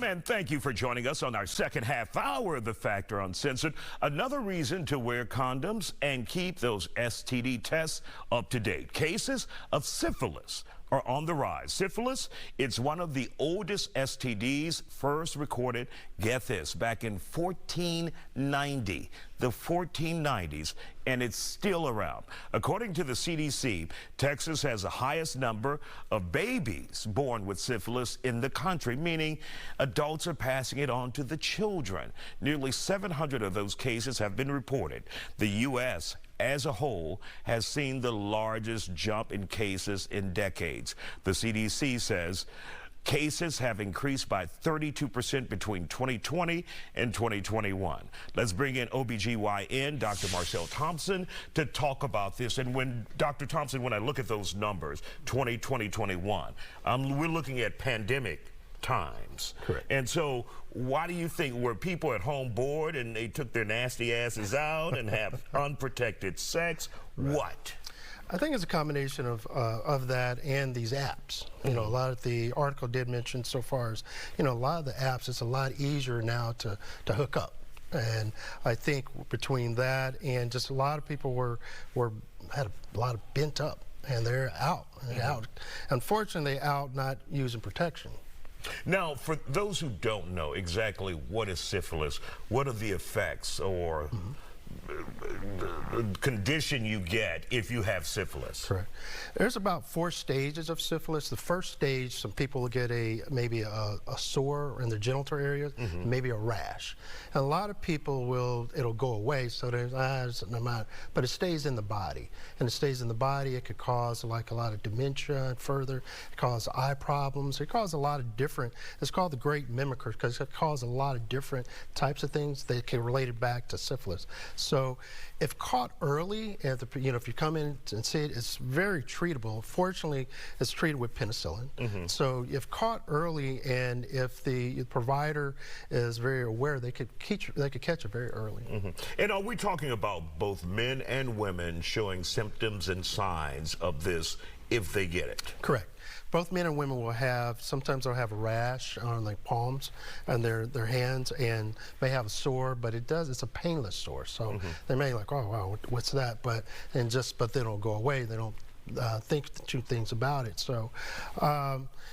Welcome and thank you for joining us on our second half hour of The Factor Uncensored. Another reason to wear condoms and keep those STD tests up to date. Cases of syphilis are on the rise. Syphilis, it's one of the oldest STDs, first recorded, get this, back in 1490, the 1490s, and it's still around. According to the CDC, Texas has the highest number of babies born with syphilis in the country, meaning adults are passing it on to the children. Nearly 700 of those cases have been reported. The U.S. as a whole has seen the largest jump in cases in decades. The CDC says cases have increased by 32% between 2020 and 2021. Let's bring in OBGYN, Dr. Marcel Thompson, to talk about this. And when, Dr. Thompson, when I look at those numbers, 2020, 21, we're looking at pandemic times. Correct. And so why do you think, were people at home bored and they took their nasty asses out and have unprotected sex? Right. What? I think it's a combination of that and these apps. You know, a lot of the article did mention so far as, you know, a lot of the apps, it's a lot easier now to hook up. And I think between that and just a lot of people had a lot of bent up and they're out. Unfortunately, they're out not using protection. Now, for those who don't know exactly what is syphilis, what are the effects or the condition you get if you have syphilis? Correct. There's about 4 stages of syphilis. The first stage, some people will get maybe a sore in their genital areas, maybe a rash. And a lot of people it'll go away, so there's no matter, but it stays in the body. And it stays in the body, it could cause like a lot of dementia and further, it causes eye problems, it causes a lot of different, it's called the great mimicker because it causes a lot of different types of things that can relate it back to syphilis. So if caught early, if you come in and see it, it's very treatable. Fortunately, it's treated with penicillin. So if caught early and if the provider is very aware, they could catch it very early. And are we talking about both men and women showing symptoms and signs of this if they get it? Correct. Both men and women will have, sometimes they'll have a rash on their palms and their hands and may have a sore, but it's a painless sore. So they may like, oh wow, what's that? But then it'll go away. They don't think two things about it. So,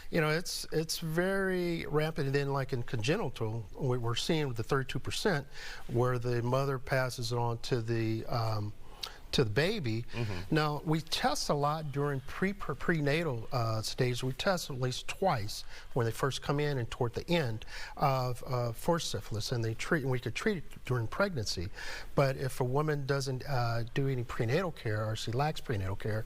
you know, it's very rampant. And then like in congenital, we're seeing with the 32% where the mother passes it on to the baby. Now, we test a lot during prenatal stage. We test at least twice when they first come in and toward the end for syphilis, and we could treat it during pregnancy. But if a woman doesn't do any prenatal care or she lacks prenatal care,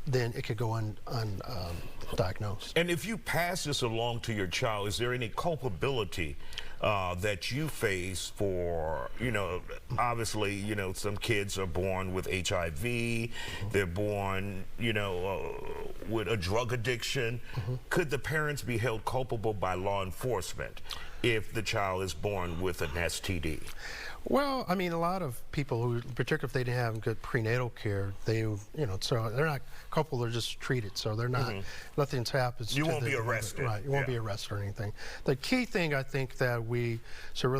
then it could go undiagnosed. And if you pass this along to your child, is there any culpability that you face for, you know, obviously, you know, some kids are born with HIV, they're born, you know, with a drug addiction. Could the parents be held culpable by law enforcement if the child is born with an STD? Well, I mean, a lot of people who, particularly if they didn't have good prenatal care, so they're not culpable, they're just treated, so they're not, nothing's happened. You won't be arrested. Right, you won't be arrested or anything. The key thing I think that really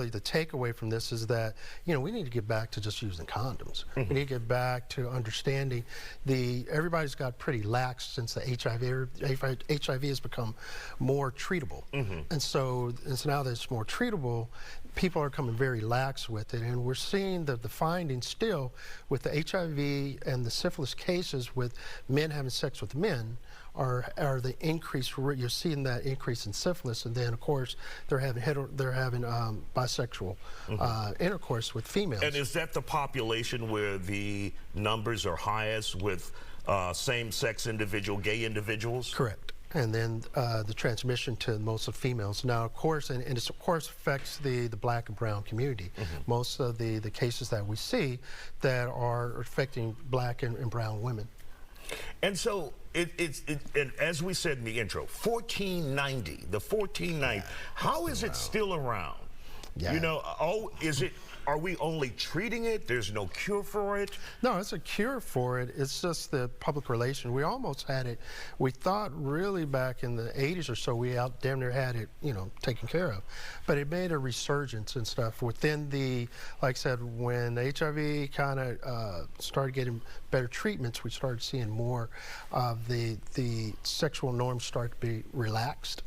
the takeaway from this is that, you know, we need to get back to just using condoms. We need to get back to understanding everybody's got pretty lax since the HIV has become more treatable. And so now that it's more treatable, people are coming very lax with it, and we're seeing the findings still with the HIV and the syphilis cases with men having sex with men are the increase. You're seeing that increase in syphilis, and then of course they're having bisexual intercourse with females. And is that the population where the numbers are highest with same-sex gay individuals? Correct. And then the transmission to most of females. Now, of course, and it of course affects the black and brown community. Most of the cases that we see that are affecting black and brown women. And so, and as we said in the intro, 1490, the 1490, how is it still around? You know, is it are we only treating it? There's no cure for it? No, it's a cure for it. It's just the public relation. We almost had it. We thought really back in the 80s or so, we damn near had it, you know, taken care of. But it made a resurgence and stuff within the, like I said, when HIV kind of started getting better treatments, we started seeing more of the sexual norms start to be relaxed.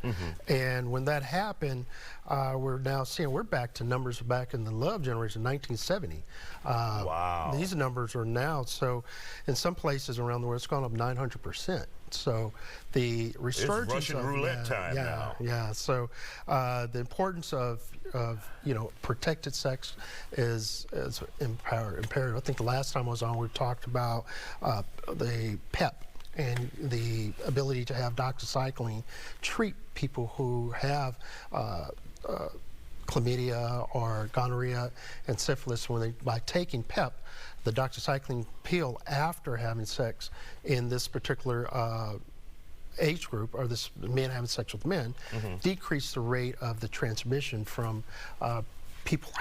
And when that happened, we're now seeing, we're back to numbers back in the Love generation, 1970. Wow. These numbers are now, so in some places around the world, it's gone up 900%. So the resurgence it's Russian roulette time now. Yeah. So the importance of you know, protected sex is imperative. I think the last time I was on, we talked about the PEP and the ability to have doxycycline treat people who have chlamydia or gonorrhea and syphilis by taking PEP, the doxycycline pill after having sex in this particular age group, or this men having sex with men, decrease the rate of the transmission from people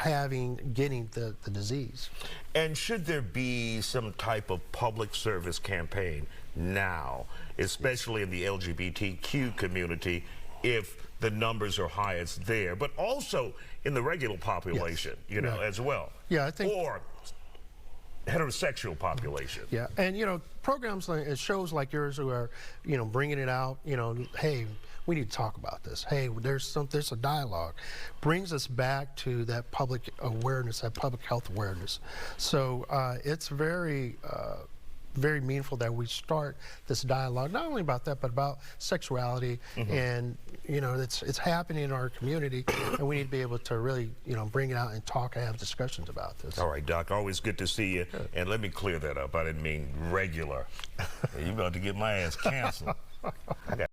getting the disease. And should there be some type of public service campaign now, especially in the LGBTQ community, if the numbers are highest there, but also in the regular population, you know, as well? Yeah, I think. Or heterosexual population. Yeah, and you know, programs like shows like yours who are, you know, bringing it out. You know, hey, we need to talk about this. Hey, there's a dialogue, brings us back to that public awareness, that public health awareness. So it's very very meaningful that we start this dialogue, not only about that, but about sexuality. And you know, it's happening in our community, and we need to be able to really, you know, bring it out and talk and have discussions about this. All right, Doc, always good to see you. And let me clear that up. I didn't mean regular. You're about to get my ass canceled.